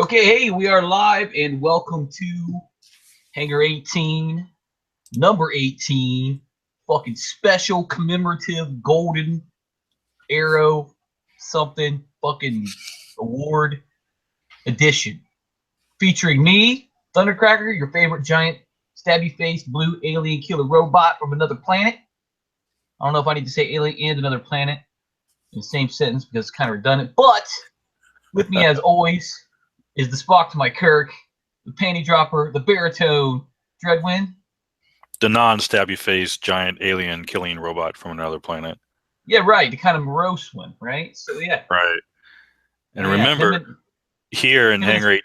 Okay, hey, we are live and welcome to Hangar 18, number 18, fucking special commemorative golden arrow something fucking award edition. Featuring me, Thundercracker, your favorite giant stabby faced blue alien killer robot from another planet. I don't know if I need to say alien and another planet in the same sentence because it's kind of redundant, but with me as always is the Spock to my Kirk, the panty dropper, the baritone, Dreadwind. The non-stabby face giant alien killing robot from another planet. Yeah, right. The kind of morose one, right? So yeah. Right. And yeah, remember, here in Hangar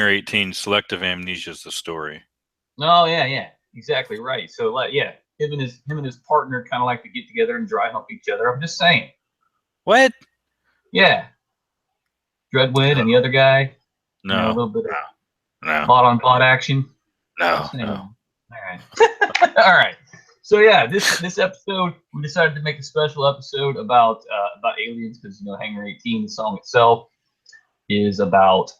18, selective amnesia is the story. Oh yeah, exactly right. So yeah, him and his partner kind of like to get together and dry hump each other. I'm just saying. What? Yeah. Dreadwind and the other guy. No. You know, a little bit of No. bot on bot action. No. All right. All right. So yeah, this episode we decided to make a special episode about aliens because Hangar 18, the song itself, is about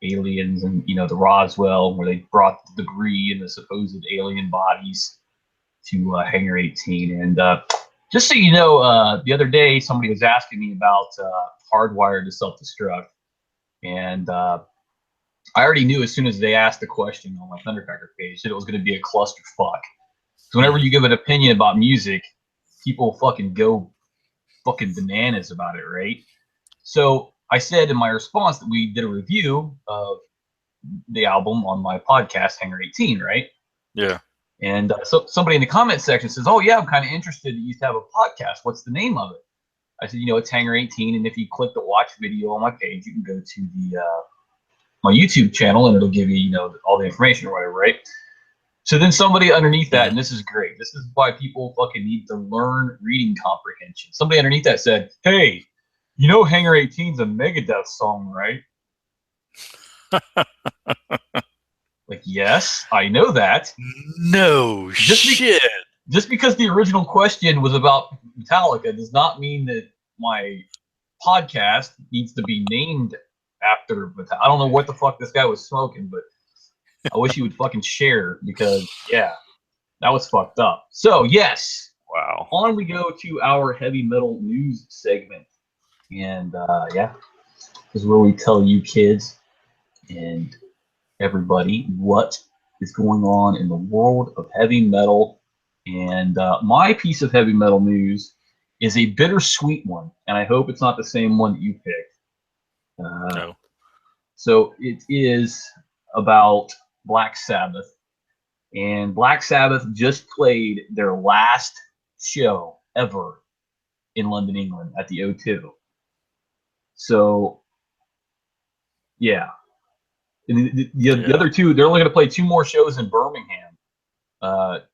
aliens and the Roswell where they brought the debris and the supposed alien bodies to Hangar 18. And just so you know, the other day somebody was asking me about Hardwired to Self-Destruct, and I already knew as soon as they asked the question on my Thundercracker page that it was going to be a clusterfuck. So whenever you give an opinion about music, people fucking go fucking bananas about it, right? So I said in my response that we did a review of the album on my podcast, Hangar 18, right? Yeah. And so somebody in the comment section says, "Oh yeah, I'm kind of interested. You used to have a podcast. What's the name of it?" I said, "It's Hangar 18, and if you click the watch video on my page, you can go to the my YouTube channel, and it'll give you all the information or whatever, right?" So then somebody underneath that, and this is great. This is why people fucking need to learn reading comprehension. Somebody underneath that said, "Hey, Hangar 18's a Megadeth song, right?" Like, yes, I know that. No shit. Just because the original question was about Metallica does not mean that my podcast needs to be named after Metallica. I don't know what the fuck this guy was smoking, but I wish he would fucking share because, yeah, that was fucked up. So, yes. Wow. On we go to our heavy metal news segment. And, yeah, this is where we tell you kids and everybody what is going on in the world of heavy metal. And my piece of heavy metal news is a bittersweet one, and I hope it's not the same one that you picked. No. So it is about Black Sabbath, and Black Sabbath just played their last show ever in London, England at the O2. So, yeah. The other two, they're only going to play two more shows in Birmingham.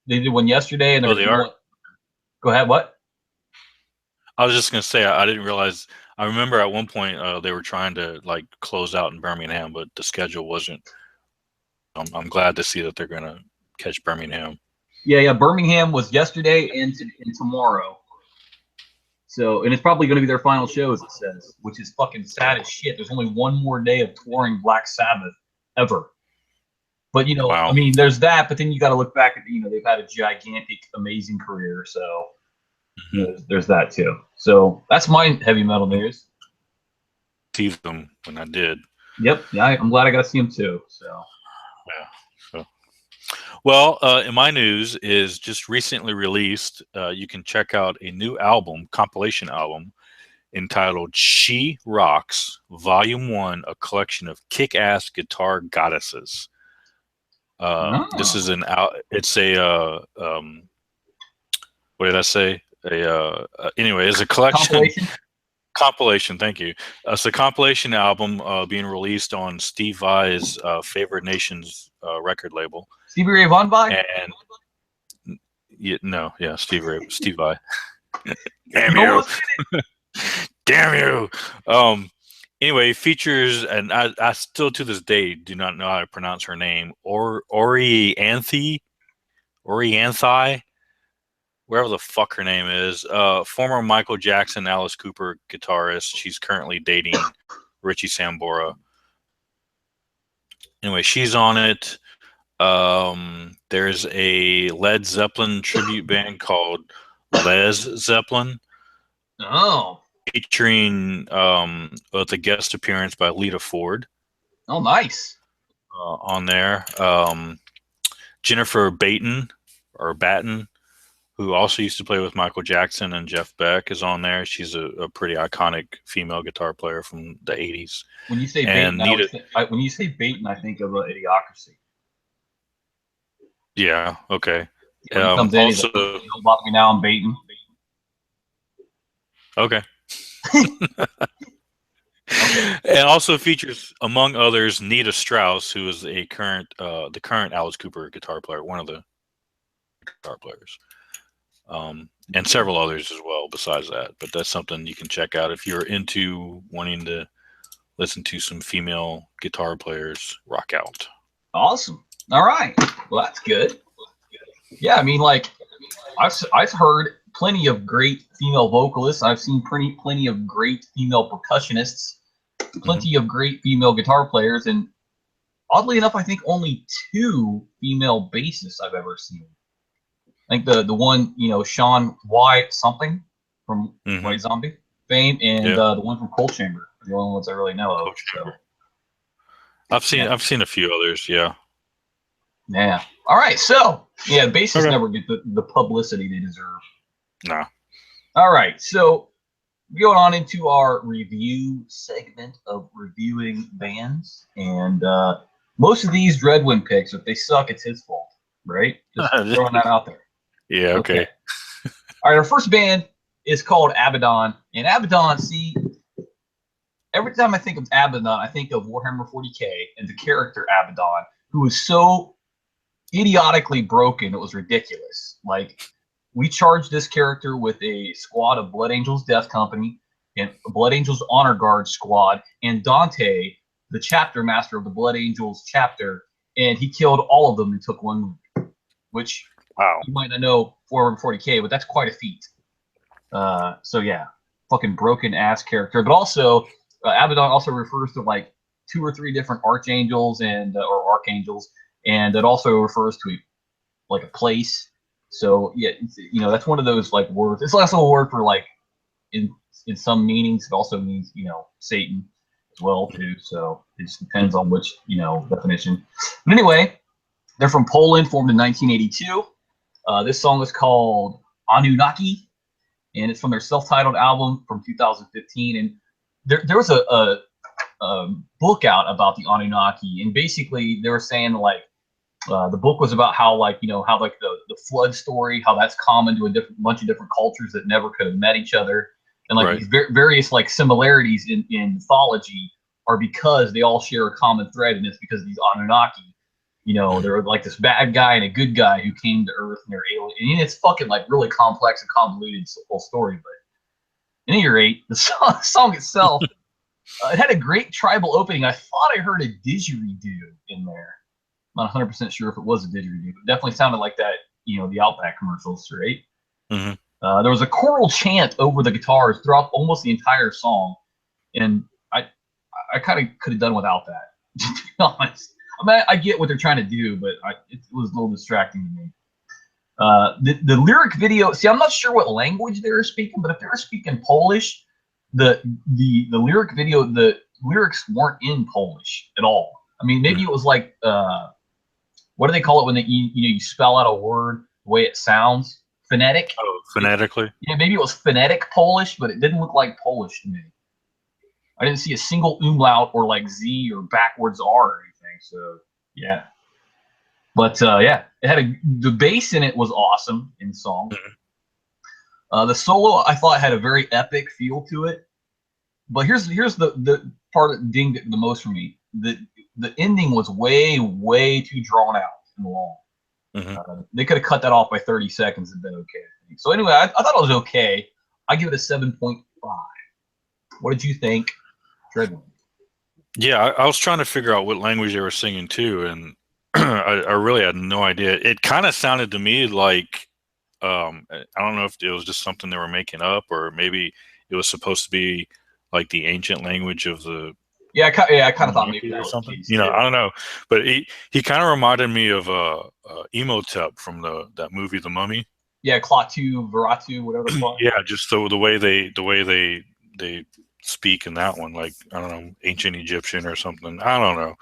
They did one yesterday, and they are. One... Go ahead. What? I was just going to say I didn't realize. I remember at one point they were trying to close out in Birmingham, but the schedule wasn't. I'm glad to see that they're going to catch Birmingham. Yeah. Birmingham was yesterday and tomorrow. So, and it's probably going to be their final show, as it says, which is fucking sad as shit. There's only one more day of touring Black Sabbath ever. But, wow. I mean, there's that, but then you got to look back at, they've had a gigantic, amazing career. So, there's that too. So that's my heavy metal news. See them when I did. Yep. Yeah, I'm glad I got to see them too. So, yeah. So, well, in my news is just recently released. You can check out a new compilation album entitled She Rocks Volume 1, a collection of kick-ass guitar goddesses. This is it's a what did I say? Anyway, it's a collection. Compilation, thank you. It's a compilation album being released on Steve Vai's Favorite Nations record label. Stevie Ray Vaughan Vai? And Steve Vai. Damn you! Damn you! Anyway, features, and I still to this day do not know how to pronounce her name. Orianthi, wherever the fuck her name is. Former Michael Jackson, Alice Cooper guitarist. She's currently dating Richie Sambora. anyway, she's on it. There's a Led Zeppelin tribute band called Les Zeppelin, Oh, featuring with a guest appearance by Lita Ford oh, nice. on there. Jennifer Batten, who also used to play with Michael Jackson and Jeff Beck, is on there. She's a pretty iconic female guitar player from the 80s. When you say And Baton, when you say Baton, I think of Idiocracy. Yeah, okay. When he comes in, he's Also, like, "Don't bother me now, I'm baiting." okay. And also features, among others, Nita Strauss, who is the current Alice Cooper guitar player, one of the guitar players, and several others as well besides that. But that's something you can check out if you're into wanting to listen to some female guitar players rock out. Awesome. All right. Well, that's good. Yeah, I mean, like, I've heard plenty of great female vocalists. I've seen plenty of great female percussionists, plenty of great female guitar players, and oddly enough, I think only 2 female bassists I've ever seen. I think the one, Sean White something from White Zombie fame, and the one from Cold Chamber are the only ones I really know of. So. I've seen a few others, yeah. Yeah. All right. So yeah, bassists never get the publicity they deserve. Nah. All right. So going on into our review segment of reviewing bands, and most of these Dreadwind picks, if they suck, it's his fault, right? Just throwing that out there. Yeah. Okay. All right. Our first band is called Abaddon, and Abaddon. See, every time I think of Abaddon, I think of Warhammer 40K and the character Abaddon, who was so idiotically broken, it was ridiculous. Like, we charged this character with a squad of Blood Angels Death Company and Blood Angels Honor Guard squad, and Dante, the chapter master of the Blood Angels chapter, and he killed all of them and took 1 wound, which you might not know 440K, but that's quite a feat. So yeah, fucking broken ass character. But also, Abaddon also refers to like 2 or 3 different archangels and or archangels. And it also refers to a place. So yeah, that's one of those like words. It's also a word for like in some meanings. It also means Satan as well too. So it just depends on which definition. But anyway, they're from Poland, formed in 1982. This song is called Anunnaki, and it's from their self-titled album from 2015. And there was a book out about the Anunnaki, and basically they were saying like. The book was about how how the flood story, how that's common to a bunch of different cultures that never could have met each other, and like these various like similarities in mythology are because they all share a common thread, and it's because these Anunnaki, they're like this bad guy and a good guy who came to Earth and they're alien, and it's fucking like really complex and convoluted whole story. But at any rate, the song itself, it had a great tribal opening. I thought I heard a didgeridoo in there. Not 100% sure if it was a didgeridoo, but definitely sounded like that, the Outback commercials, right? Mm-hmm. There was a choral chant over the guitars throughout almost the entire song, and I kind of could have done without that, to be honest. I mean, I get what they're trying to do, but it was a little distracting to me. The lyric video, see, I'm not sure what language they were speaking, but if they were speaking Polish, the lyric video, the lyrics weren't in Polish at all. I mean, maybe it was like what do they call it when you spell out a word the way it sounds? Phonetic? Oh, phonetically? Yeah, maybe it was phonetic Polish, but it didn't look like Polish to me. I didn't see a single umlaut or like Z or backwards R or anything. So yeah. But yeah, it had the bass in it was awesome in the song. Mm-hmm. The solo I thought had a very epic feel to it. But here's the part that dinged it the most for me. The ending was way too drawn out and long. Mm-hmm. They could have cut that off by 30 seconds and been okay. So anyway, I thought it was okay. I give it a 7.5. What did you think, Dreadwind? Yeah, I was trying to figure out what language they were singing too, and I really had no idea. It kind of sounded to me like I don't know if it was just something they were making up, or maybe it was supposed to be like the ancient language of the Yeah, I kind of thought maybe Monkey that or was the something. case You know, too. I don't know, but he kind of reminded me of Emotep from that movie, The Mummy. Yeah, Klaatu, Veratu, whatever the fuck. Yeah, just the way they speak in that one, like I don't know, ancient Egyptian or something. I don't know,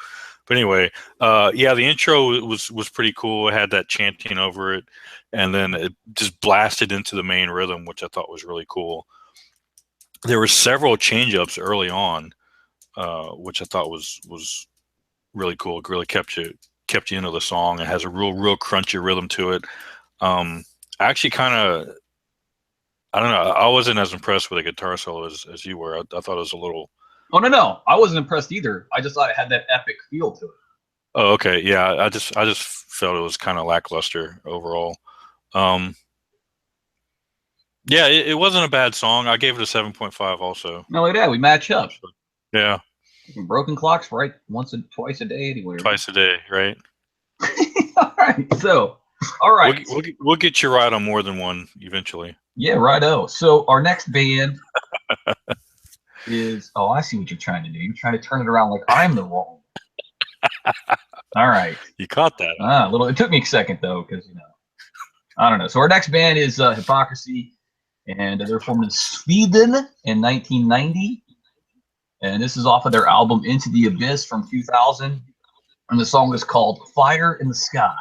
but anyway, yeah, the intro was pretty cool. It had that chanting over it, and then it just blasted into the main rhythm, which I thought was really cool. There were several change ups early on, which I thought was really cool. It really kept you into the song. It has a real crunchy rhythm to it. I actually kind of I don't know. I wasn't as impressed with the guitar solo as you were. I thought it was a little. Oh no, I wasn't impressed either. I just thought it had that epic feel to it. Oh, okay. Yeah, I just felt it was kind of lackluster overall. Um, yeah, it wasn't a bad song. I gave it a 7.5 also. No, look at that, we match up. Yeah, Broken clocks right once and twice a day anywhere. twice a day, right? All right, so all right, We'll get you right on more than one eventually. yeah, righto. So our next band is I see what you're trying to do. You're trying to turn it around like I'm the wrong. All right. You caught that. A little. It took me a second though, because I don't know. So our next band is Hypocrisy, and they're formed in Sweden in 1990, and this is off of their album Into the Abyss from 2000, and the song is called Fire in the Sky.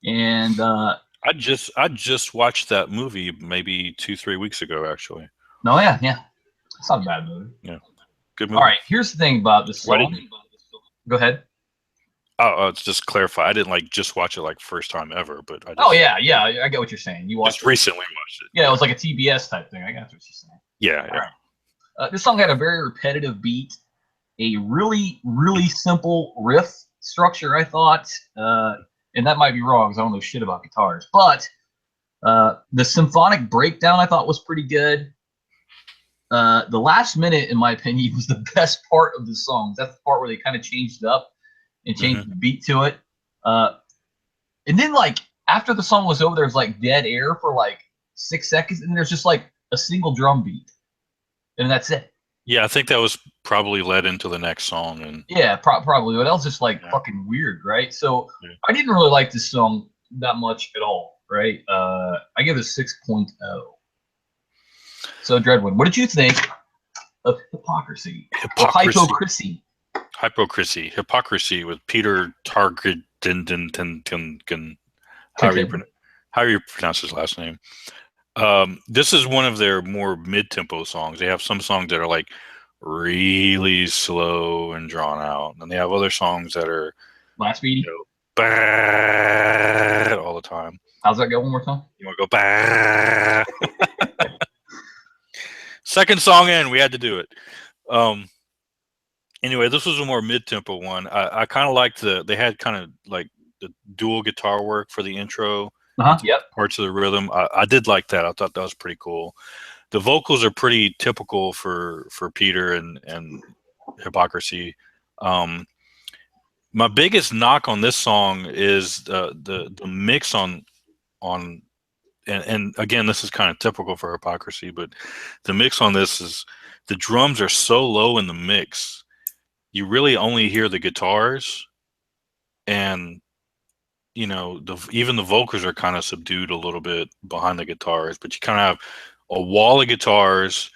And I just watched that movie maybe 2-3 weeks ago actually. no, yeah, it's not a bad movie. Yeah, good movie. All right, here's the thing about this song. Go ahead. Oh, just clarify. I didn't like just watch it like first time ever, but I just, yeah, I get what you're saying. You watched just recently watched it. Yeah, it was like a TBS type thing. I got what you're saying. Yeah, yeah. Right. This song had a very repetitive beat, a really simple riff structure. I thought, and that might be wrong because I don't know shit about guitars, but the symphonic breakdown I thought was pretty good. The last minute, in my opinion, was the best part of the song. That's the part where they kind of changed it up and changed the beat to it. And then like after the song was over, there's like dead air for like 6 seconds, and there's just like a single drum beat, and that's it. Yeah, I think that was probably led into the next song, and yeah, probably. But that was just like fucking weird, right? So I didn't really like this song that much at all, right? I give it a 6.0. So Dreadwood, what did you think of Hypocrisy? Hypocrisy. Hypocrisy with Peter Targeten. How you pronounce his last name? This is one of their more mid-tempo songs. They have some songs that are like really slow and drawn out, and they have other songs that are last beat all the time. How's that go? One more time. You want to go bah? Second song in, we had to do it. Anyway, this was a more mid-tempo one. I kind of liked they had kind of like the dual guitar work for the intro. Yep. Parts of the rhythm. I did like that. I thought that was pretty cool. The vocals are pretty typical for Peter and Hypocrisy. My biggest knock on this song is the mix on and again, this is kind of typical for Hypocrisy, but the mix on this is the drums are so low in the mix. You really only hear the guitars, and even the vocals are kind of subdued a little bit behind the guitars, but you kind of have a wall of guitars,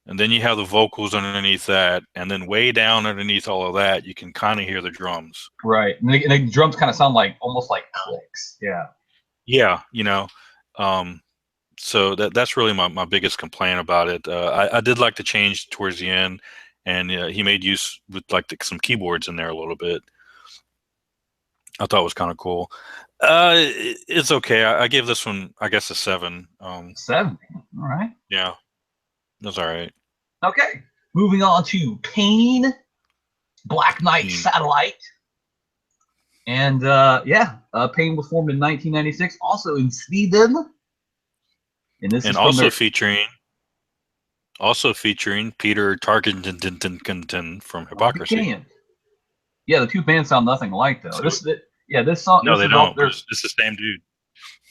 and then you have the vocals underneath that, and then way down underneath all of that, you can kind of hear the drums. Right, and the drums kind of sound like almost like clicks. Yeah, so that's really my biggest complaint about it. I did like the change towards the end, and he made use with like some keyboards in there a little bit. I thought it was kind of cool. It's okay. I gave this one, I guess, a 7. 7. All right. Yeah, that's all right. Okay. Moving on to Pain, Black Knight Satellite. And Pain was formed in 1996, also in Sweden. And this is also featuring Peter Targeten from Hypocrisy. Yeah, the two bands sound nothing alike though. This song. No, they don't. It's the same dude.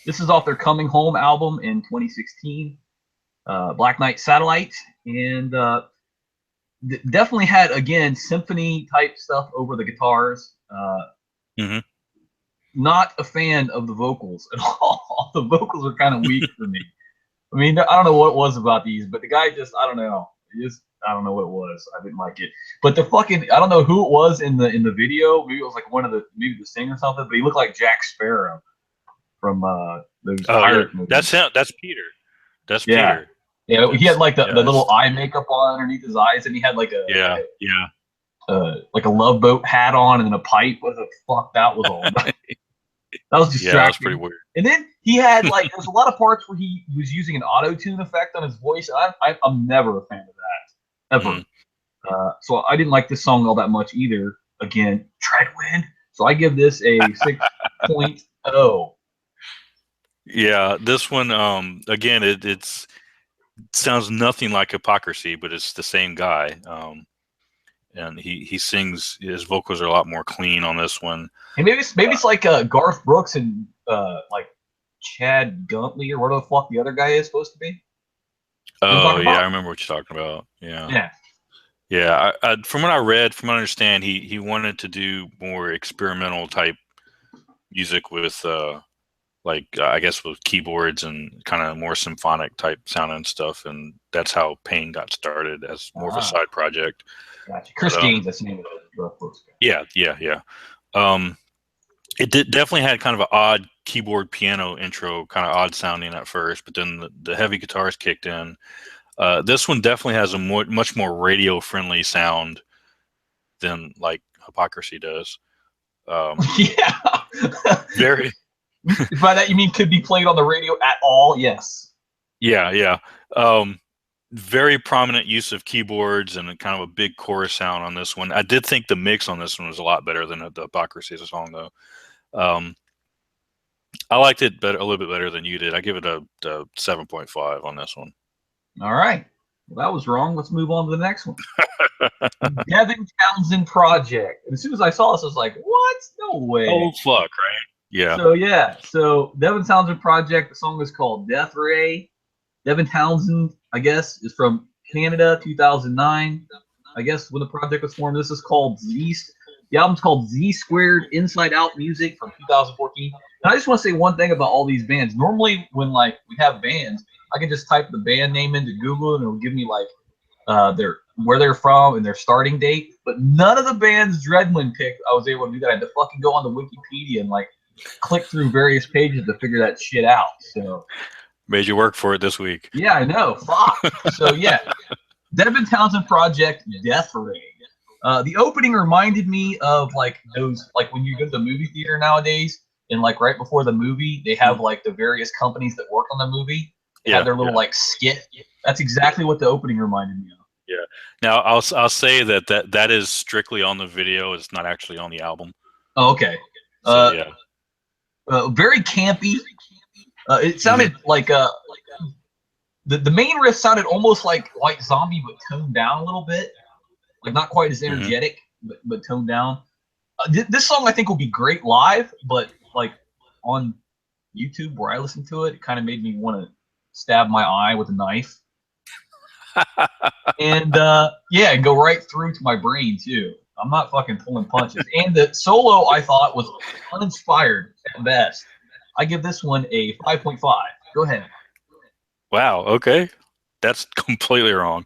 This is off their Coming Home album in 2016, Black Knight Satellite, and definitely had, again, symphony type stuff over the guitars. Mm-hmm. Not a fan of the vocals at all. The vocals are kind of weak for me. I mean, I don't know what it was about these, but the guy just, I don't know. I don't know what it was. I didn't like it. But the fucking, I don't know who it was in the video. Maybe it was like maybe the singer or something. But he looked like Jack Sparrow from those pirate movies. That's him. That's Peter. That's Yeah. Peter. Yeah, he had like the little that's... eye makeup on underneath his eyes, and he had like like a Love Boat hat on, and then a pipe. What the fuck that was all about? That was distracting. Yeah, that was pretty weird. And then he had like there's a lot of parts where he was using an auto-tune effect on his voice. I'm never a fan of that, ever. So I didn't like this song all that much either. Again, try to win. So I give this a 6.0. Yeah, this one again it sounds nothing like Hypocrisy, but it's the same guy. And he sings, his vocals are a lot more clean on this one. And maybe it's like Garth Brooks and like Chad Guntley or whatever the fuck the other guy is supposed to be. Oh yeah, I remember what you're talking about. Yeah. From what I read, from what I understand, he wanted to do more experimental type music with I guess with keyboards and kind of more symphonic type sound and stuff, and that's how Pain got started as more of a side project. Gotcha. Chris Gaines, that's the name of the Garth Brooks guy. Yeah. It definitely had kind of an odd keyboard piano intro, kind of odd sounding at first, but then the heavy guitars kicked in. This one definitely has a much more radio friendly sound than like Hypocrisy does. Yeah. Very. By that you mean could be played on the radio at all? Yes. Yeah. Very prominent use of keyboards and kind of a big chorus sound on this one. I did think the mix on this one was a lot better than the Hypocrisy song, though. I liked it a little bit better than you did. I give it a 7.5 on this one. All right. Well, that was wrong. Let's move on to the next one. Devin Townsend Project. And as soon as I saw this, I was like, what? No way. Oh, fuck, right? Yeah. So Devin Townsend Project, the song is called Death Ray. Devin Townsend, I guess, is from Canada, 2009. I guess when the project was formed, this is called Z. The album's called Z Squared Inside Out Music from 2014. And I just want to say one thing about all these bands. Normally, when like we have bands, I can just type the band name into Google and it'll give me like where they're from and their starting date. But none of the bands Dreadwind picked, I was able to do that. I had to fucking go on the Wikipedia and like click through various pages to figure that shit out. So made you work for it this week. Yeah, I know. Fuck. So yeah, Devin Townsend Project, Death Ray. The opening reminded me of like those, like when you go to the movie theater nowadays, and like right before the movie, they have like the various companies that work on the movie. They have their little like skit. That's exactly what the opening reminded me of. Yeah. Now I'll say that is strictly on the video. It's not actually on the album. Oh, okay. So yeah. Very campy. It sounded like the main riff sounded almost like White Zombie, but toned down a little bit. Like not quite as energetic, but toned down. This song I think will be great live, but like on YouTube where I listened to it, it kind of made me want to stab my eye with a knife. And go right through to my brain too. I'm not fucking pulling punches. And the solo I thought was uninspired at best. I give this one a 5.5. Go ahead. Wow. Okay. That's completely wrong.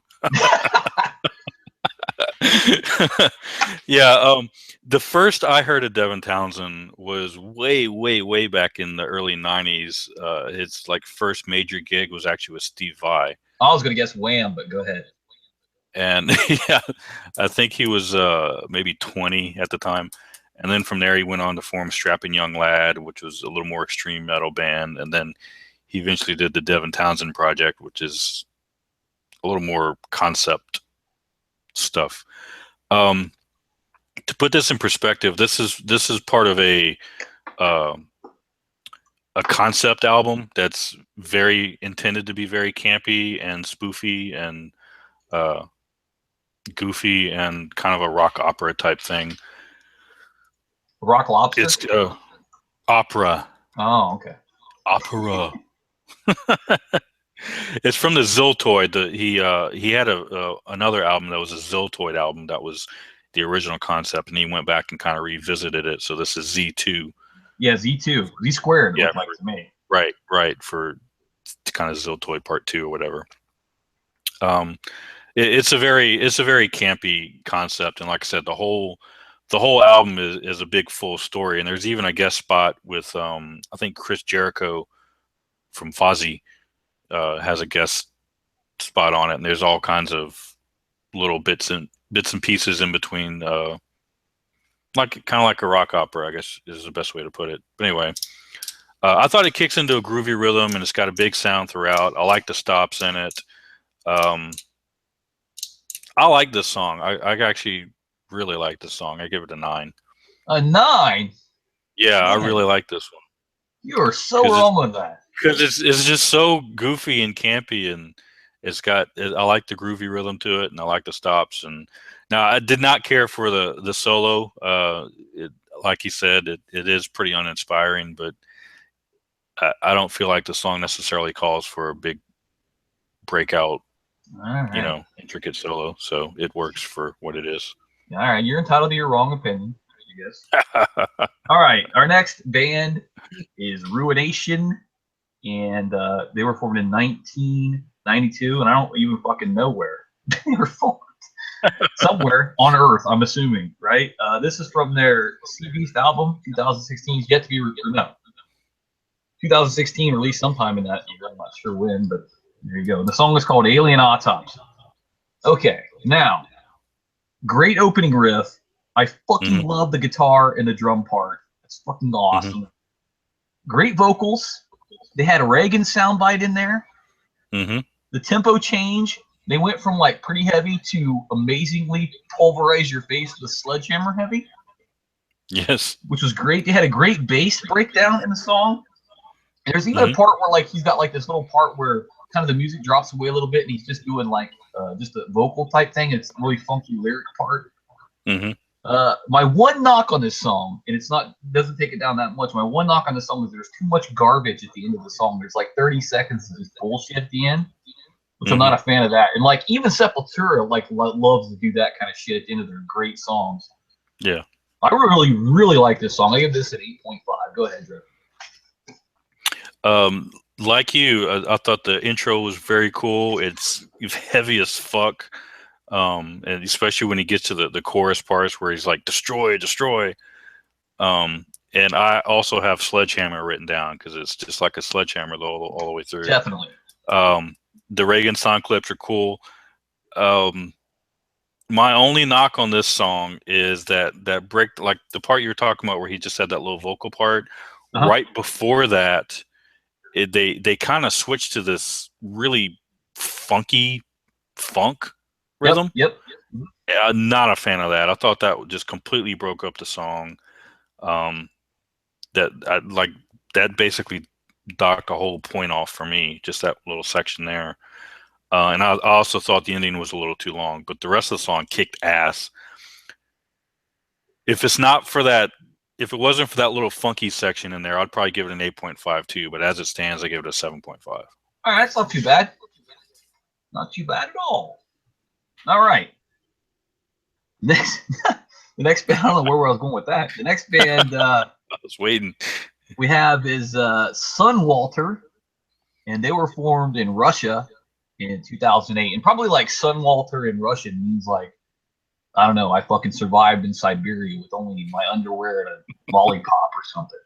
Yeah. The first I heard of Devin Townsend was way back in the early 90s. His like first major gig was actually with Steve Vai. I was going to guess Wham, but go ahead. And yeah, I think he was maybe 20 at the time. And then from there, he went on to form Strapping Young Lad, which was a little more extreme metal band. And then he eventually did the Devin Townsend Project, which is a little more concept stuff. To put this in perspective, this is part of a concept album that's very intended to be very campy and spoofy and goofy and kind of a rock opera type thing. Rock Lobster? It's opera. Oh, okay. Opera. It's from the Ziltoid. He had another album that was a Ziltoid album that was the original concept, and he went back and kind of revisited it. So this is Z2. Yeah, Z2, Z squared. Yeah, Looked like to me. right for kind of Ziltoid Part 2 or whatever. It's a very campy concept, and like I said, the whole album is a big full story. And there's even a guest spot with I think Chris Jericho from Fozzy has a guest spot on it, and there's all kinds of little bits and pieces in between, like kind of like a rock opera, I guess is the best way to put it. But anyway, I thought it kicks into a groovy rhythm, and it's got a big sound throughout. I like the stops in it. I like this song. I actually really like this song. I give it a 9. A 9? Yeah, Man, I really like this one. You are so wrong with that. Because it's just so goofy and campy, and I like the groovy rhythm to it, and I like the stops. And now I did not care for the solo. Like he said, it is pretty uninspiring, but I don't feel like the song necessarily calls for a big breakout, Right. intricate solo. So it works for what it is. All right, you're entitled to your wrong opinion, I guess. All right, our next band is Ruination, and they were formed in 1992, and I don't even fucking know where they were formed. Somewhere on Earth, I'm assuming, right? This is from their Sea Beast album, 2016. Yet to be no, 2016, released sometime in that year. I'm not sure when, but there you go. The song is called Alien Autopsy. Okay, now, great opening riff. I fucking love the guitar and the drum part. It's fucking awesome. Great vocals. They had a Reagan soundbite in there. The tempo change. They went from like pretty heavy to amazingly pulverize your face with sledgehammer heavy. Yes. Which was great. They had a great bass breakdown in the song. And there's even a part where like he's got like this little part where kind of the music drops away a little bit and he's just doing like just a vocal type thing. It's a really funky lyric part. My one knock on this song, and doesn't take it down that much. My one knock on this song is there's too much garbage at the end of the song. There's like 30 seconds of just bullshit at the end, which I'm not a fan of that. And like even Sepultura like loves to do that kind of shit at the end of their great songs. Yeah. I really, really like this song. I give this an 8.5. Go ahead, Drew. Like you, I thought the intro was very cool. It's heavy as fuck. And especially when he gets to the chorus parts where he's like, destroy, destroy. And I also have sledgehammer written down because it's just like a sledgehammer all the way through. Definitely. The Reagan sound clips are cool. My only knock on this song is that break, like the part you were talking about where he just had that little vocal part. Right before that, they kind of switched to this really funky funk rhythm. Yep. I'm not a fan of that. I thought that just completely broke up the song. That basically docked a whole point off for me, just that little section there. And I also thought the ending was a little too long, but the rest of the song kicked ass. If it wasn't for that little funky section in there, I'd probably give it an 8.5 too. But as it stands, I give it a 7.5. All right, that's not too bad. Not too bad at all. All right. The next band, I don't know where I was going with that. The next band I was waiting. We have is Sunwalter, and they were formed in Russia in 2008. And probably like Sunwalter in Russian means like, I don't know, I fucking survived in Siberia with only my underwear and a lollipop or something.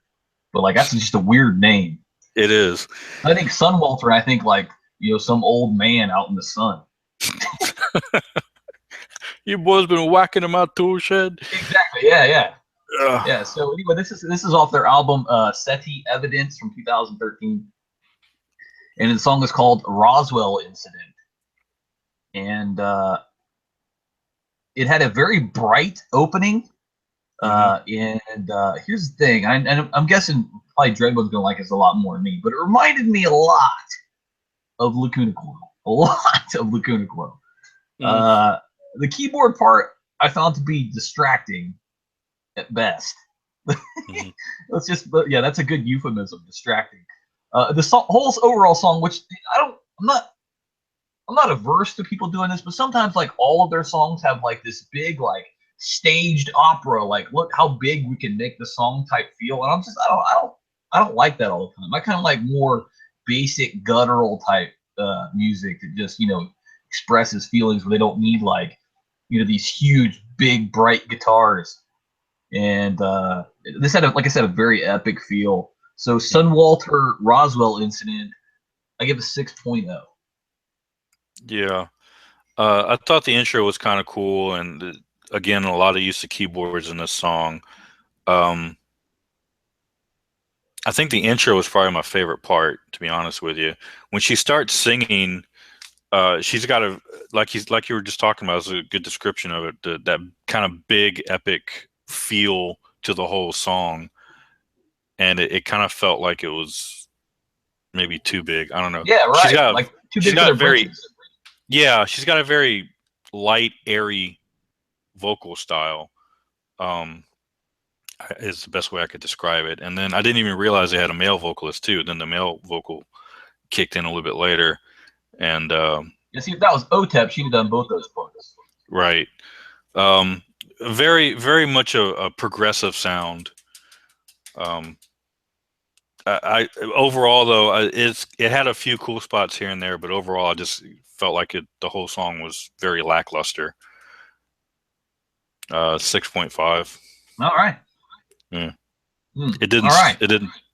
But like that's just a weird name. It is. I think Sunwalter, I think like, some old man out in the sun. You boys been whacking him out tool shed? Exactly. Yeah. Yeah. So anyway, this is off their album SETI Evidence from 2013, and the song is called Roswell Incident, and it had a very bright opening. And here's the thing, I'm guessing probably Dreadwood's gonna like this a lot more than me, but it reminded me a lot of Lacuna Coil. The keyboard part I found to be distracting at best. That's a good euphemism, distracting. The whole overall song, which I'm not averse to people doing this, but sometimes like all of their songs have like this big like staged opera, like look how big we can make the song type feel, and I don't like that all the time. I kind of like more basic guttural type music that just expresses feelings where they don't need like these huge big bright guitars. And this had like I said a very epic feel. So Sun Walter Roswell incident, I give a 6.0. Yeah. I thought the intro was kind of cool, and again, a lot of use of keyboards in this song. Um, I think the intro was probably my favorite part, to be honest with you. When she starts singing, she's got a like you were just talking about. Is a good description of it. That kind of big epic feel to the whole song, and it kind of felt like it was maybe too big. I don't know. Yeah, right. Like too She's big for got their a very britches. yeah. She's got a very light, airy vocal style. Um, is the best way I could describe it. And then I didn't even realize they had a male vocalist too. Then the male vocal kicked in a little bit later, and You see, if that was OTEP, she'd have done both those parts. right, um, very much a progressive sound. Um, I overall though, it had a few cool spots here and there, but overall I just felt like the whole song was very lackluster. 6.5. All right. Yeah. All right. It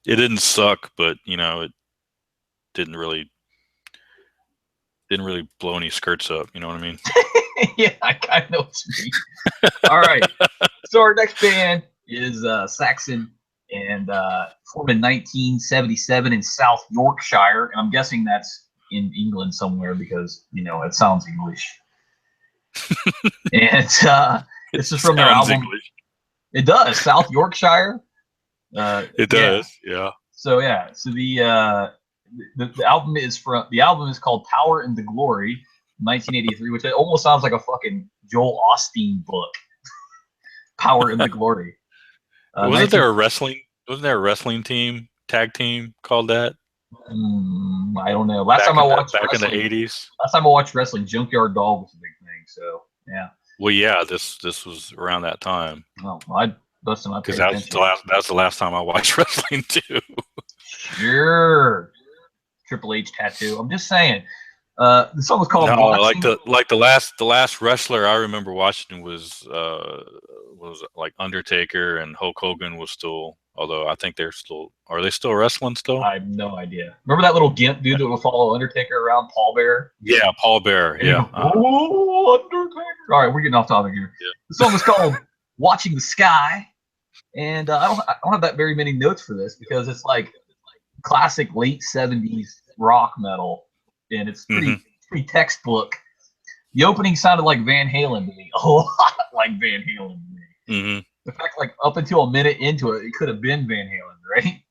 didn't suck, but it didn't really blow any skirts up. You know what I mean? Yeah, I kind of know what you mean. All right. So our next band is Saxon, and formed in 1977 in South Yorkshire, and I'm guessing that's in England somewhere because it sounds English. And this is from their album. English. It does, South Yorkshire. It does, yeah. So yeah, so the album is called Power and the Glory, 1983, which almost sounds like a fucking Joel Osteen book. Power and the Glory. Wasn't there a wrestling tag team called that? I don't know. Last time I watched back in the 80s. Last time I watched wrestling, Junkyard Dog was a big thing. So yeah. Well, yeah, this was around that time. Oh, I busted my because that's the last time I watched wrestling too. Sure. Triple H tattoo. I'm just saying. The song was called. No, the last wrestler I remember watching was like Undertaker, and Hulk Hogan was still. Although I think are they still wrestling still? I have no idea. Remember that little gimp dude that would follow Undertaker around, Paul Bear? Yeah, Paul Bear. Yeah. Oh, Undertaker. All right, we're getting off topic here. Yeah. The song was called "Watching the Sky," and I don't have that very many notes for this because it's like classic late '70s rock metal, and it's pretty textbook. The opening sounded like Van Halen to me, a lot like Van Halen to me. Mm-hmm. In fact, like up until a minute into it, it could have been Van Halen, right?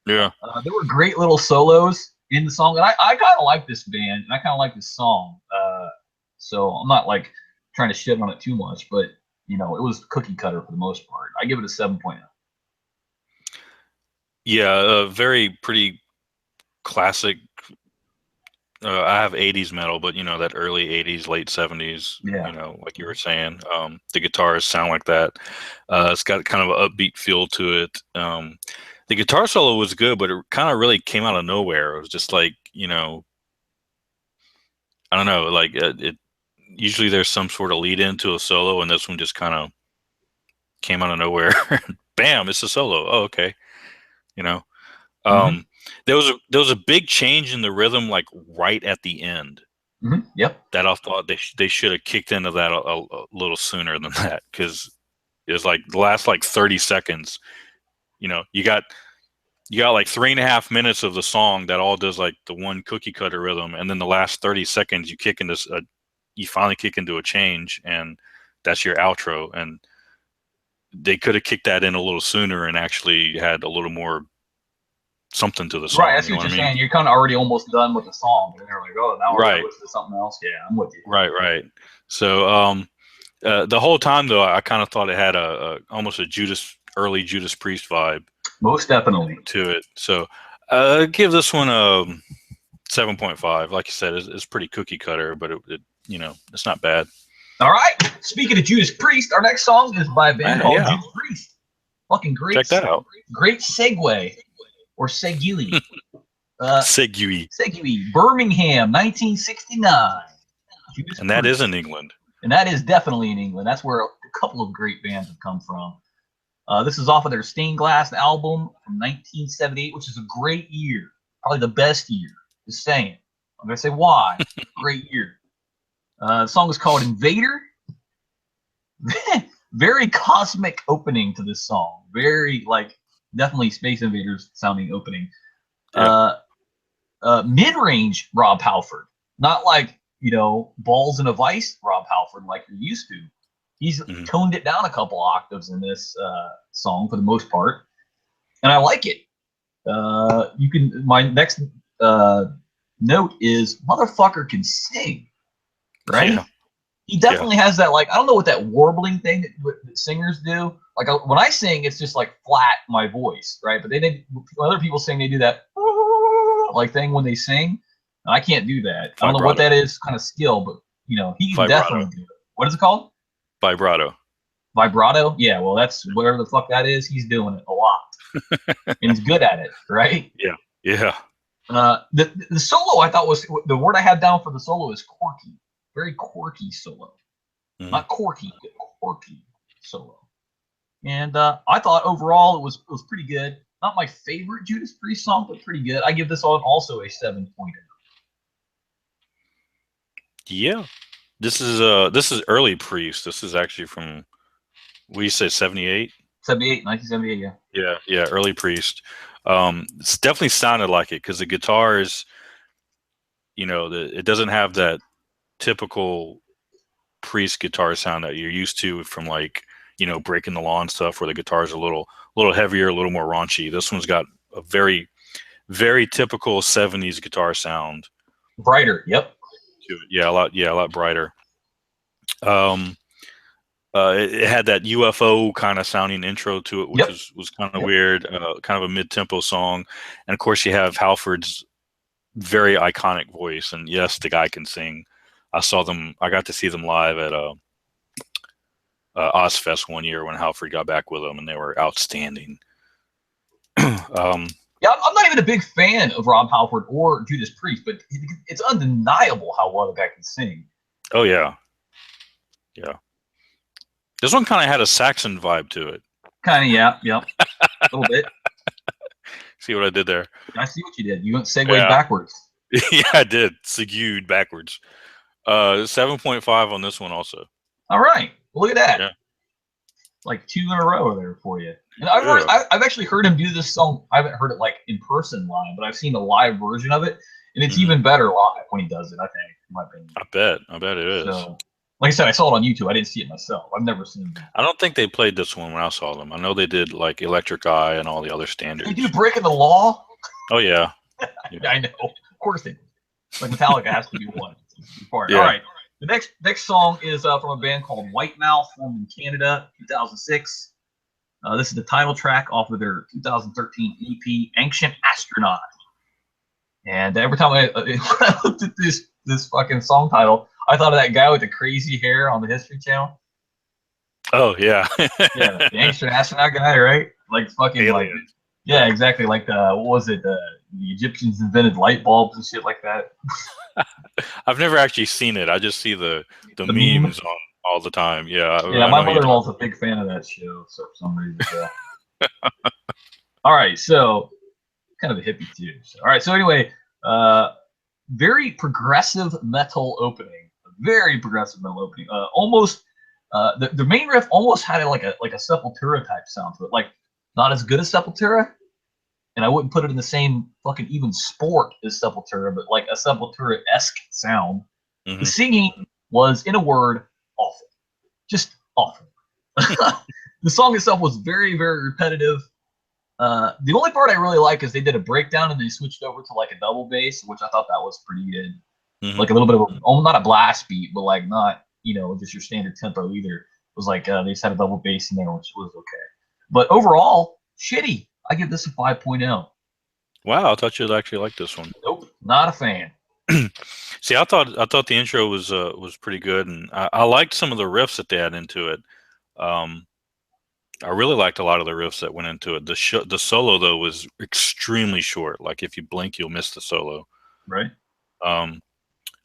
Yeah. There were great little solos in the song, and I kind of like this band, and I kind of like this song. So I'm not like trying to shit on it too much, but it was cookie cutter for the most part. I give it a 7.0. Yeah, very pretty classic. I have 80s metal, but that early 80s, late 70s, like you were saying, the guitars sound like that. It's got kind of an upbeat feel to it. The guitar solo was good, but it kind of really came out of nowhere. It was just like, I don't know, like it usually there's some sort of lead into a solo, and this one just kind of came out of nowhere. Bam, it's a solo. Oh, okay. There was a big change in the rhythm, like right at the end. Mm-hmm. Yep. That I thought they should have kicked into that a little sooner than that, because it was like the last 30 seconds. You got like 3.5 minutes of the song that all does like the one cookie cutter rhythm, and then the last 30 seconds you finally kick into a change, and that's your outro. And they could have kicked that in a little sooner and actually had a little more something to the song. Right, that's what you're saying. You're kind of already almost done with the song, and they're like, "Oh, now we're going to listen to something else." Yeah, I'm with you. Right. So, the whole time though, I kind of thought it had almost a early Judas Priest vibe. Most definitely to it. So, give this one 7.5. Like you said, it's pretty cookie cutter, but it's not bad. All right. Speaking of Judas Priest, our next song is by a band called Judas Priest. Fucking great. Check that out. Great segue or segue. Segue. Birmingham, 1969. Judas And that Priest. is in England. And that is definitely in England. That's where a couple of great bands have come from. This is off of their Stained Glass album from 1978, which is a great year. Probably the best year. Just saying. I'm going to say why. Great year. The song is called Invader. Very cosmic opening to this song. Very, definitely Space Invaders sounding opening. Yeah. Mid-range Rob Halford. Not balls in a vice Rob Halford like you're used to. He's toned it down a couple octaves in this song for the most part, and I like it. My next note is motherfucker can sing, right? Yeah. He definitely has that, I don't know what that warbling thing that singers do. When I sing, it's just flat my voice, right? But when other people sing, they do that thing when they sing. And I can't do that. Vibrato. I don't know what that is, kind of skill, but he can definitely do it. What is it called? Vibrato. Vibrato? Yeah, well, that's whatever the fuck that is. He's doing it a lot, and he's good at it, right? Yeah, yeah. The solo I thought was the word I had down for the solo is quirky, very quirky solo, not quirky, but quirky solo. And I thought overall it was pretty good. Not my favorite Judas Priest song, but pretty good. I give this one also a 7.0. Yeah, this is early Priest. This is actually from, we said 78. 1978, yeah. Yeah, early Priest. It's definitely sounded like it because the guitars, it doesn't have that typical Priest guitar sound that you're used to from Breaking the Law and stuff, where the guitar's a little heavier, a little more raunchy. This one's got a very, very typical 70s guitar sound. Brighter, yep. Yeah, a lot brighter. It had that UFO kind of sounding intro to it, which was kind of weird, kind of a mid-tempo song. And of course you have Halford's very iconic voice, and yes, the guy can sing. I got to see them live at Ozfest one year when Halford got back with them, and they were outstanding. Yeah, I'm not even a big fan of Rob Halford or Judas Priest, but it's undeniable how well the guy can sing. Oh, yeah. Yeah. This one kind of had a Saxon vibe to it. Kind of, yeah. A little bit. See what I did there? I see what you did. You went segued backwards. Yeah, I did. Segued backwards. 7.5 on this one also. All right. Well, look at that. Yeah. 2 in a row there for you. And I've actually heard him do this song. I haven't heard it in person live, but I've seen a live version of it, and it's even better live when he does it, I think, in my opinion. I bet it is. So, like I said, I saw it on YouTube. I didn't see it myself. I've never seen it. I don't think they played this one when I saw them. I know they did Electric Eye and all the other standards. They do Breaking the Law? Oh, yeah. I know. Of course they do. Metallica has to be one. Yeah. All right. The next song is from a band called White Mouth, formed in Canada, 2006. This is the title track off of their 2013 EP, Ancient Astronaut. And every time when I looked at this fucking song title, I thought of that guy with the crazy hair on the History Channel. Oh, yeah. Yeah, the Ancient Astronaut guy, right? Fucking Alien. Yeah, exactly. What was it? The Egyptians invented light bulbs and shit like that. I've never actually seen it. I just see the memes on all the time. Yeah. Yeah, my mother-in-law's a big fan of that show, so for some reason. Yeah. All right, so kind of a hippie too. So, all right, so anyway, very progressive metal opening. Very progressive metal opening. Almost the main riff almost had like a Sepultura type sound to it. Not as good as Sepultura, and I wouldn't put it in the same fucking even sport as Sepultura, but a Sepultura-esque sound. The singing was, in a word, awful. Just awful. The song itself was very, very repetitive. The only part I really like is they did a breakdown and they switched over to a double bass, which I thought that was pretty good. A little bit of not a blast beat, but not just your standard tempo either. It was they just had a double bass in there, which was okay. But overall, shitty. I give this a 5.0. Wow, I thought you'd actually like this one. Nope. Not a fan. See, I thought the intro was pretty good, and I liked some of the riffs that they had into it. Um, I really liked a lot of the riffs that went into it. The solo though was extremely short. Like if you blink, you'll miss the solo. Right. Um,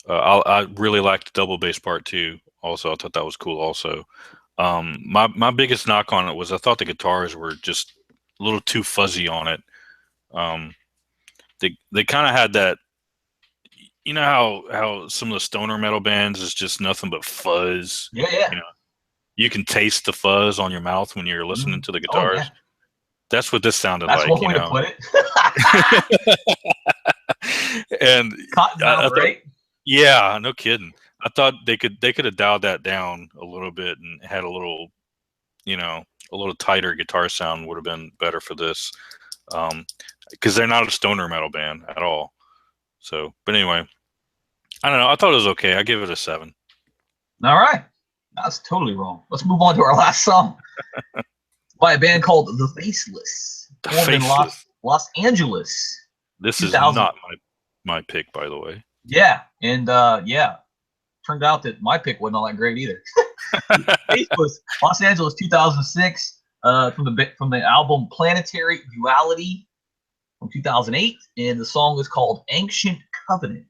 I really liked the double bass part too. Also, I thought that was cool. Also, my biggest knock on it was I thought the guitars were just a little too fuzzy on it. Um, they kind of had that. You know how some of the stoner metal bands is just nothing but fuzz. Yeah, yeah. You know, you can taste the fuzz on your mouth when you're listening Mm. to the Oh yeah. guitars. That's what this sounded That's like. one You way to know. put it. And I Cottonmouth, thought, right? yeah, no kidding. I thought they could have dialed that down a little bit and had a little, you know, a little tighter guitar sound would have been better for this. Because they're not a stoner metal band at all. So, but anyway, I don't know. I thought it was okay. I give it a 7. All right. That's totally wrong. Let's move on to our last song by a band called The Faceless, The formed in Faceless. Los Angeles, This is 2000. not my pick, by the way. Yeah, and yeah, turned out that my pick wasn't all that great either. Faceless, Los Angeles, 2006, from the album Planetary Duality from 2008, and the song is called Ancient Covenant.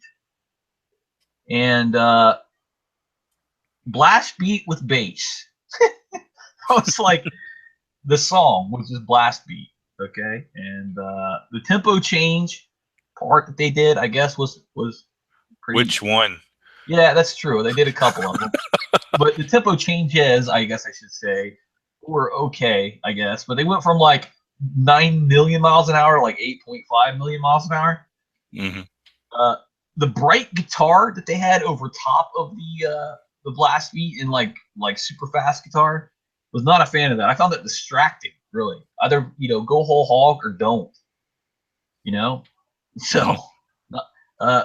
And blast beat with bass. It's like the song was just blast beat, okay, and the tempo change part that they did, I guess, was pretty. Which one? Yeah, that's true. They did a couple of them, but the tempo changes, I guess I should say, were okay, I guess. But they went from like 9 million miles an hour to like 8.5 million miles an hour. Mm-hmm. The bright guitar that they had over top of the blast beat and like super fast guitar was not a fan of that. I found that distracting, really. Either go whole hog or don't, you know. So, Mm-hmm. uh,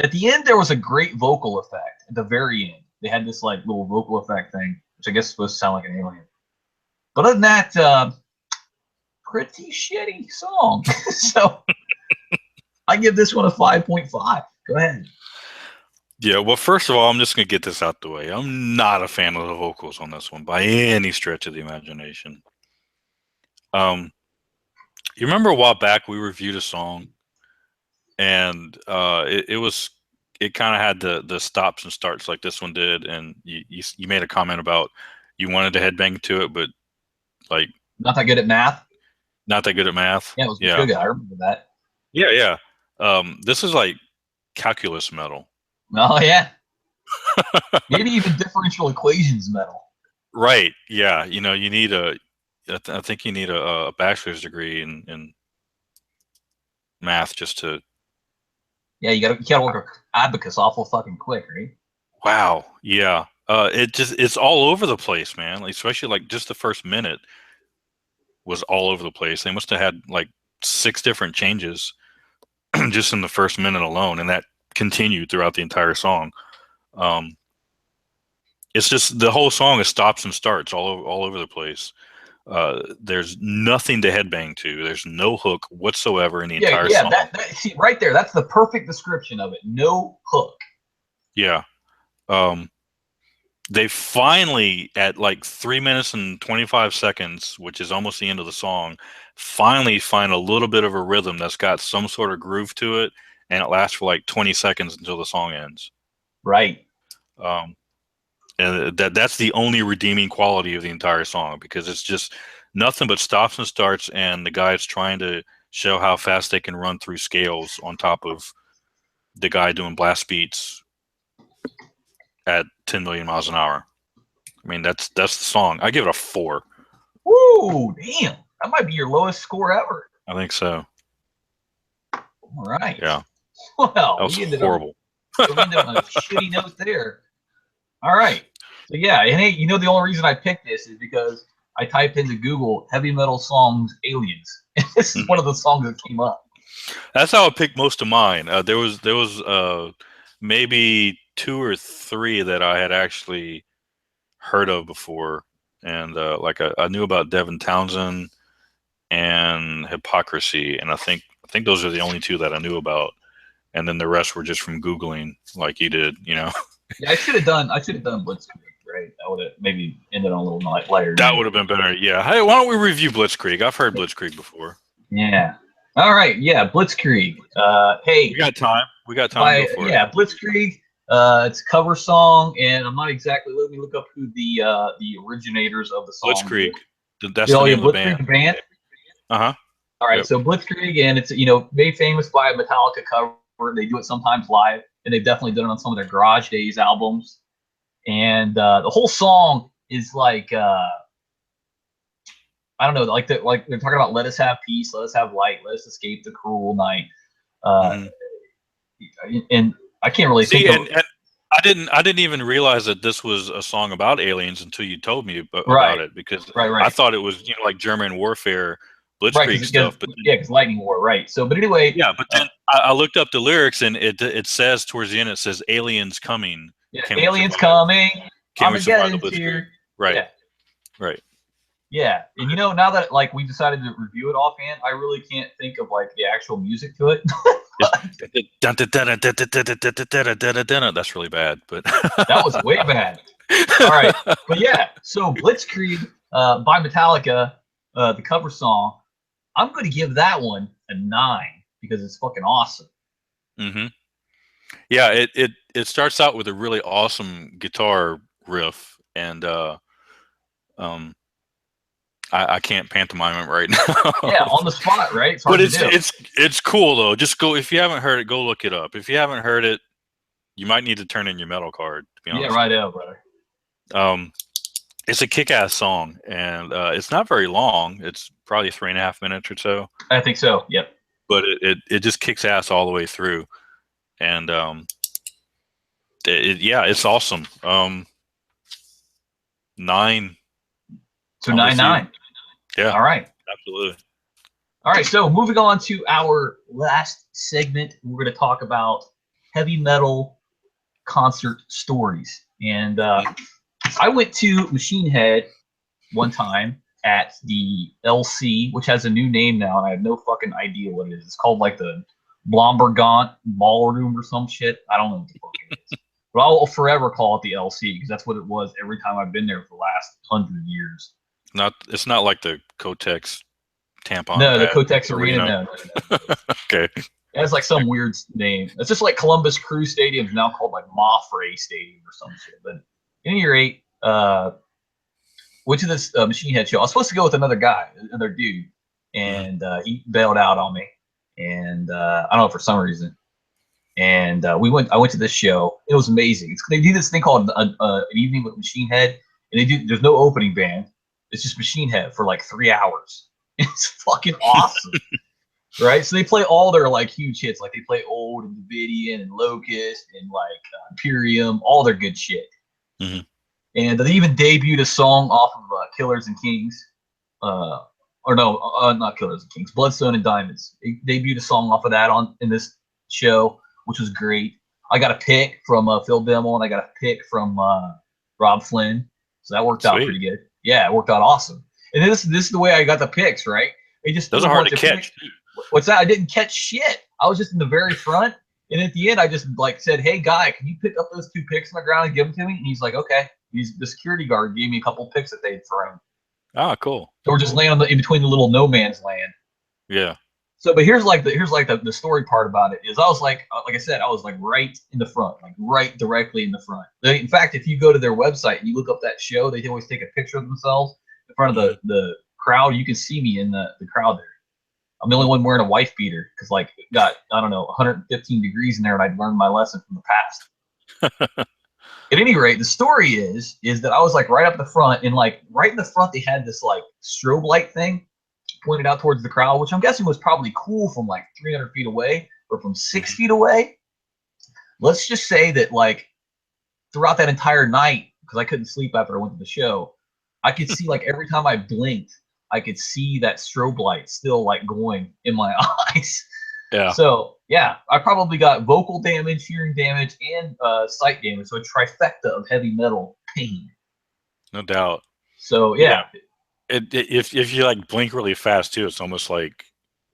at the end there was a great vocal effect. At the very end, they had this like little vocal effect thing, which I guess is supposed to sound like an alien. But other than that, pretty shitty song. So I give this one a 5.5. Go ahead. Yeah, well, first of all, I'm just going to get this out the way. I'm not a fan of the vocals on this one by any stretch of the imagination. You remember a while back we reviewed a song, and it kind of had the stops and starts like this one did, and you made a comment about you wanted to headbang to it, but like Not that good at math. not that good at math. Yeah, it was Yeah, good. I remember that. yeah. This is like calculus metal. Oh yeah, maybe even differential equations metal. Right. Yeah. You know, you need I think you need a bachelor's degree in math just to. Yeah, you gotta work a abacus awful fucking quick, right? Wow. Yeah. It's all over the place, man. Like, especially like just the first minute was all over the place. They must have had like 6 different changes just in the first minute alone, and that continued throughout the entire song. Um, it's just the whole song is stops and starts all over the place. There's nothing to headbang to. There's no hook whatsoever in the Yeah, entire yeah. song. See right there. That's the perfect description of it. No hook. Yeah. They finally, at like 3 minutes and 25 seconds, which is almost the end of the song, finally find a little bit of a rhythm that's got some sort of groove to it, and it lasts for like 20 seconds until the song ends. Right. Um, and that's the only redeeming quality of the entire song, because it's just nothing but stops and starts, and the guy's trying to show how fast they can run through scales on top of the guy doing blast beats at 10 million miles an hour. I mean, that's the song. I give it a 4. Woo! Damn, that might be your lowest score ever. I think so. All right. Yeah. Well, That was horrible. We ended on a shitty note there. All right. So yeah, and hey, the only reason I picked this is because I typed into Google heavy metal songs aliens. And this is one of the songs that came up. That's how I picked most of mine. There was maybe 2 or 3 that I had actually heard of before, and like I knew about Devin Townsend and Hypocrisy, and I think I think those are the only two that I knew about, and then the rest were just from Googling, like you did. Yeah, I should have done Blitzkrieg, right? I would have maybe ended on a little lighter. That would have been better. Yeah. Hey, why don't we review Blitzkrieg? I've heard Blitzkrieg before. Yeah. All right. Yeah, Blitzkrieg. Hey, we got time. Go for it. Blitzkrieg. It's a cover song, and I'm not exactly. Let me look up who the originators of the song. Blitzkrieg. That's the name of the band. Uh-huh. All right. Yep. So Blitzkrieg, and it's made famous by a Metallica cover. They do it sometimes live, and they've definitely done it on some of their Garage Days albums. And the whole song is like I don't know, like they're talking about let us have peace, let us have light, let us escape the cruel night. And I can't really think of. And I didn't even realize that this was a song about aliens until you told me about it, because I thought it was like German warfare, Blitzkrieg stuff. But because lightning war, right? So, but anyway, yeah. But then I looked up the lyrics, and it says towards the end, it says aliens coming. Yeah, aliens coming. Can we survive the Blitzkrieg? Right. Yeah. Right. Yeah, and now that we decided to review it offhand, I really can't think of the actual music to it. That's really bad, but that was way bad. All right, but yeah, so Blitzkrieg by Metallica, the cover song, I'm going to give that one a 9 because it's fucking awesome. Mm-hmm. Yeah, it starts out with a really awesome guitar riff, and I can't pantomime it right now. Yeah, on the spot, right? But it's cool though. Just go, if you haven't heard it, go look it up. If you haven't heard it, you might need to turn in your metal card, to be honest. Yeah, right out, brother. It's a kick-ass song, and it's not very long. It's probably 3.5 minutes or so. I think so. Yep. But it just kicks ass all the way through, and it's awesome. 9. So 9. Yeah. All right. Absolutely. All right. So moving on to our last segment, we're going to talk about heavy metal concert stories. And I went to Machine Head one time at the LC, which has a new name now, and I have no fucking idea what it is. It's called the Blombergant Ballroom or some shit. I don't know what the fuck it is. But I'll forever call it the LC because that's what it was every time I've been there for the last 100 years. It's not like the Kotex tampon. No, the Kotex Arena. No. Okay. It has some weird name. It's just like Columbus Crew Stadium is now called Moffray Stadium or some shit. But at any rate, went to this Machine Head show. I was supposed to go with another dude, and he bailed out on me. And I don't know, for some reason. And I went to this show. It was amazing. They do this thing called an evening with Machine Head, and there's no opening band. It's just Machine Head for 3 hours. It's fucking awesome. Right? So they play all their huge hits. They play Old and Davidian and Locust and Imperium, all their good shit. Mm-hmm. And they even debuted a song off of Killers and Kings. Not Killers and Kings, Bloodstone and Diamonds. They debuted a song off of that in this show, which was great. I got a pick from Phil Bimmel, and I got a pick from Rob Flynn. So that worked out pretty good. Yeah, it worked out awesome. And this is the way I got the picks, right? Those are hard to catch. What's that? I didn't catch shit. I was just in the very front. And at the end, I just said, "Hey, guy, can you pick up those 2 picks on the ground and give them to me?" And he's like, "Okay." The security guard gave me a couple picks that they'd thrown. Ah, cool. So we're just laying in between the little no man's land. Yeah. So, but here's the story part about it is I was like I said, I was right in the front, right directly in the front. In fact, if you go to their website and you look up that show, they always take a picture of themselves in front of the crowd. You can see me in the crowd there. I'm the only one wearing a wife beater because it got, I don't know, 115 degrees in there, and I'd learned my lesson from the past. At any rate, the story is that I was right up the front, and right in the front they had this strobe light thing pointed out towards the crowd, which I'm guessing was probably cool from 300 feet away or from 6 feet away. Let's just say that throughout that entire night, because I couldn't sleep after I went to the show, I could see every time I blinked, I could see that strobe light still going in my eyes. Yeah. So yeah, I probably got vocal damage, hearing damage, and sight damage. So a trifecta of heavy metal pain. No doubt. So yeah. If you blink really fast too, it's almost like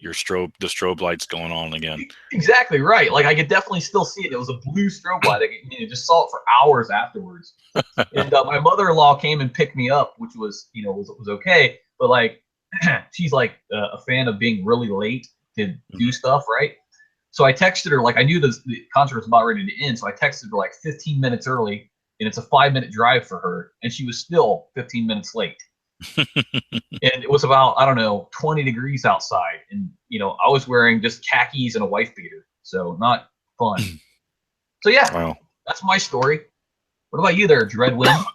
the strobe lights going on again. Exactly right. Like I could definitely still see it. It was a blue strobe light. I just saw it for hours afterwards. And my mother-in-law came and picked me up, which was was okay. But like, she's like a fan of being really late to do stuff, right? So I texted her, like I knew the concert was about ready to end, so I texted her like 15 minutes early, and it's a 5-minute drive for her, and she was still 15 minutes late. And it was about, I don't know, 20 degrees outside, and I was wearing just khakis and a wife beater, so not fun. So yeah, Wow. That's my story. What about you there, Dreadwind?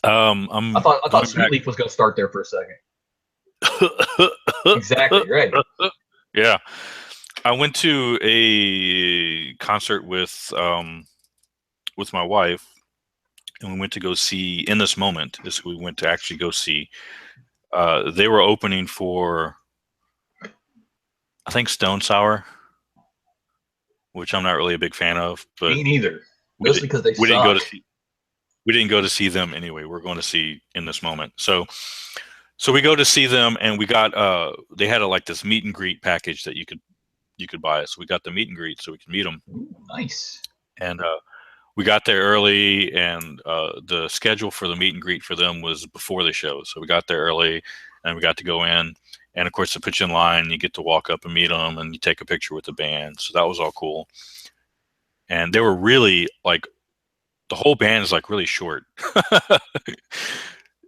I thought Sweet Leaf was going to start there for a second. Exactly right. Yeah, I went to a concert with my wife, and we went to go see In This Moment. Is who we went to actually go see. They were opening for, I think, Stone Sour, which I'm not really a big fan of. But me neither. Mostly because they suck. We didn't go to see them anyway. We're going to see In This Moment. So we go to see them, and we got they had like this meet and greet package that you could buy. So we got the meet and greet so we could meet them. Ooh, nice. And we got there early, and the schedule for the meet and greet for them was before the show. So we got there early, and we got to go in. And of course, they put you in line. You get to walk up and meet them, and you take a picture with the band. So that was all cool. And they were really like, the whole band is like really short.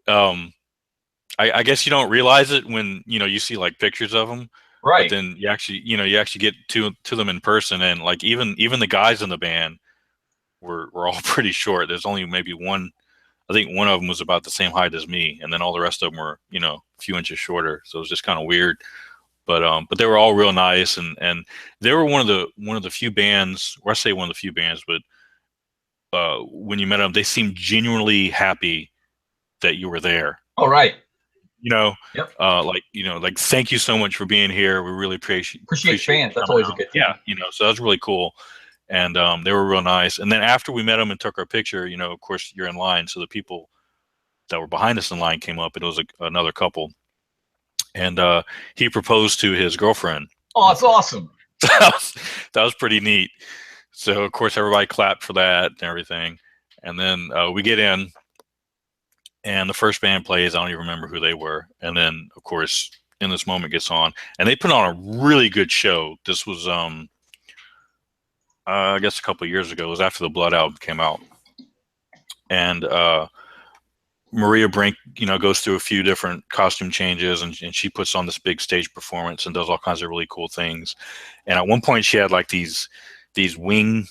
I guess you don't realize it when you see like pictures of them, right? But then you actually get to them in person, and like even the guys in the band were all pretty short. There's only maybe one. I think one of them was about the same height as me, and then all the rest of them were a few inches shorter. So it was just kind of weird. But they were all real nice, and they were one of the few bands, or I say one of the few bands, but when you met them, they seemed genuinely happy that you were there. All right. Yep. Like thank you so much for being here. We really appreciate fans. That's always a good thing. Yeah, so that's really cool. And they were real nice. And then after we met them and took our picture, of course you're in line. So the people that were behind us in line came up, and it was another couple. And he proposed to his girlfriend. Oh, that's awesome. That was pretty neat. So of course everybody clapped for that and everything. And then we get in, and the first band plays. I don't even remember who they were. And then of course In This Moment gets on, and they put on a really good show. This was I guess a couple of years ago. It was after the Blood album came out. And Maria Brink, goes through a few different costume changes, and she puts on this big stage performance and does all kinds of really cool things. And at one point she had like these wing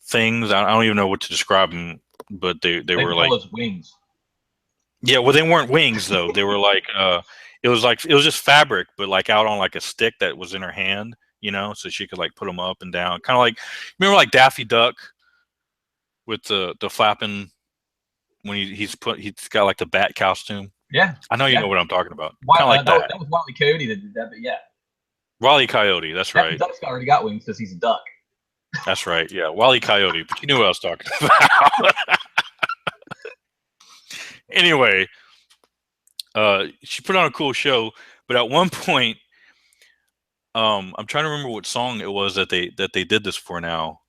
things. I don't even know what to describe them, but they were like wings. Yeah, well, they weren't wings though. They were like it was just fabric, but like out on like a stick that was in her hand, so she could like put them up and down, kind of like, remember like Daffy Duck with the flapping when he's got like the bat costume. Yeah, I know you know what I'm talking about. Kind of like that. That was Wile E. Coyote that did that, but yeah. Wile E. Coyote, that's right. Duck's already got wings because he's a duck. That's right. Yeah, Wile E. Coyote, but you knew what I was talking about. Anyway, she put on a cool show, but at one point, I'm trying to remember what song it was that they did this for now.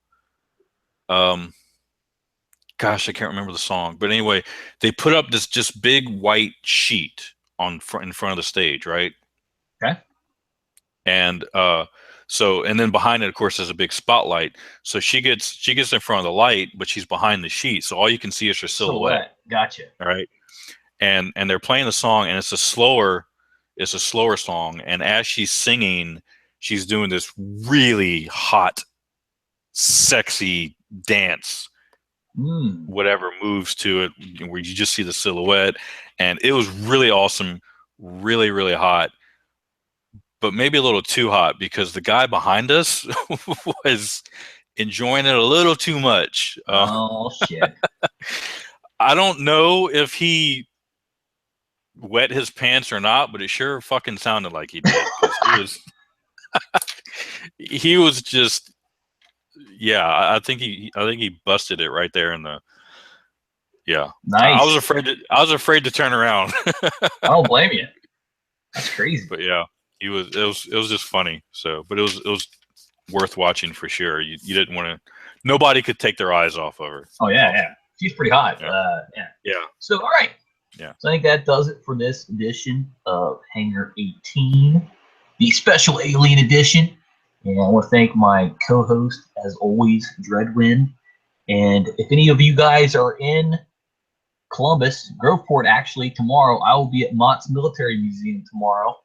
Gosh, I can't remember the song, but anyway, they put up this just big white sheet in front of the stage, right? Okay. And and then behind it, of course, there's a big spotlight. So she gets in front of the light, but she's behind the sheet, so all you can see is her silhouette. Gotcha. All right. And they're playing the song, and it's a slower song. And as she's singing, she's doing this really hot, sexy dance, whatever moves to it, where you just see the silhouette. And it was really awesome, really, really hot, but maybe a little too hot, because the guy behind us was enjoying it a little too much. Oh, shit. I don't know if he wet his pants or not, but it sure fucking sounded like he did. He was just, yeah. I think he busted it right there in the. Yeah, nice. I was afraid to turn around. I don't blame you. That's crazy. But yeah, He was. It was just funny. So, but it was worth watching for sure. You didn't want to. Nobody could take their eyes off of her. Oh yeah, yeah. She's pretty hot. Yeah. Yeah. Yeah. So all right. Yeah. So I think that does it for this edition of Hangar 18, the special Alien edition. And I want to thank my co-host, as always, Dreadwind. And if any of you guys are in Columbus, Groveport, actually, tomorrow, I will be at Mott's Military Museum tomorrow,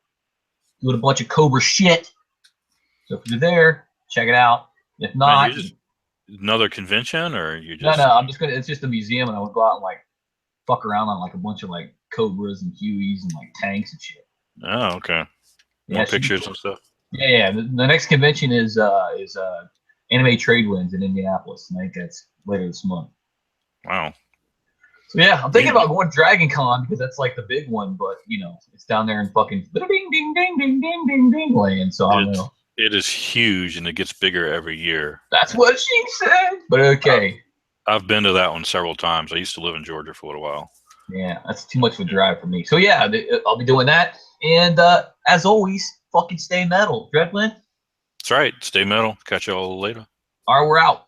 doing a bunch of Cobra shit. So if you're there, check it out. If not, Man, you just another convention, or you no, just no, I'm just gonna. It's just a museum, and I will go out and like fuck around on like a bunch of like Cobras and Hueys and like tanks and shit. Oh, okay. Yeah, More pictures and stuff. Yeah, yeah. The next convention is Anime Trade Winds in Indianapolis. I think that's later this month. Wow. So yeah, I'm thinking about going to Dragon Con because that's like the big one, but you know, it's down there in fucking ding ding ding ding ding ding ding land. So I don't know. It is huge and it gets bigger every year. That's what she said. But okay. I've been to that one several times. I used to live in Georgia for a little while. Yeah, that's too much of a drive for me. So yeah, I'll be doing that. And as always, fucking stay metal. Dreadwind? That's right. Stay metal. Catch y'all later. All right, we're out.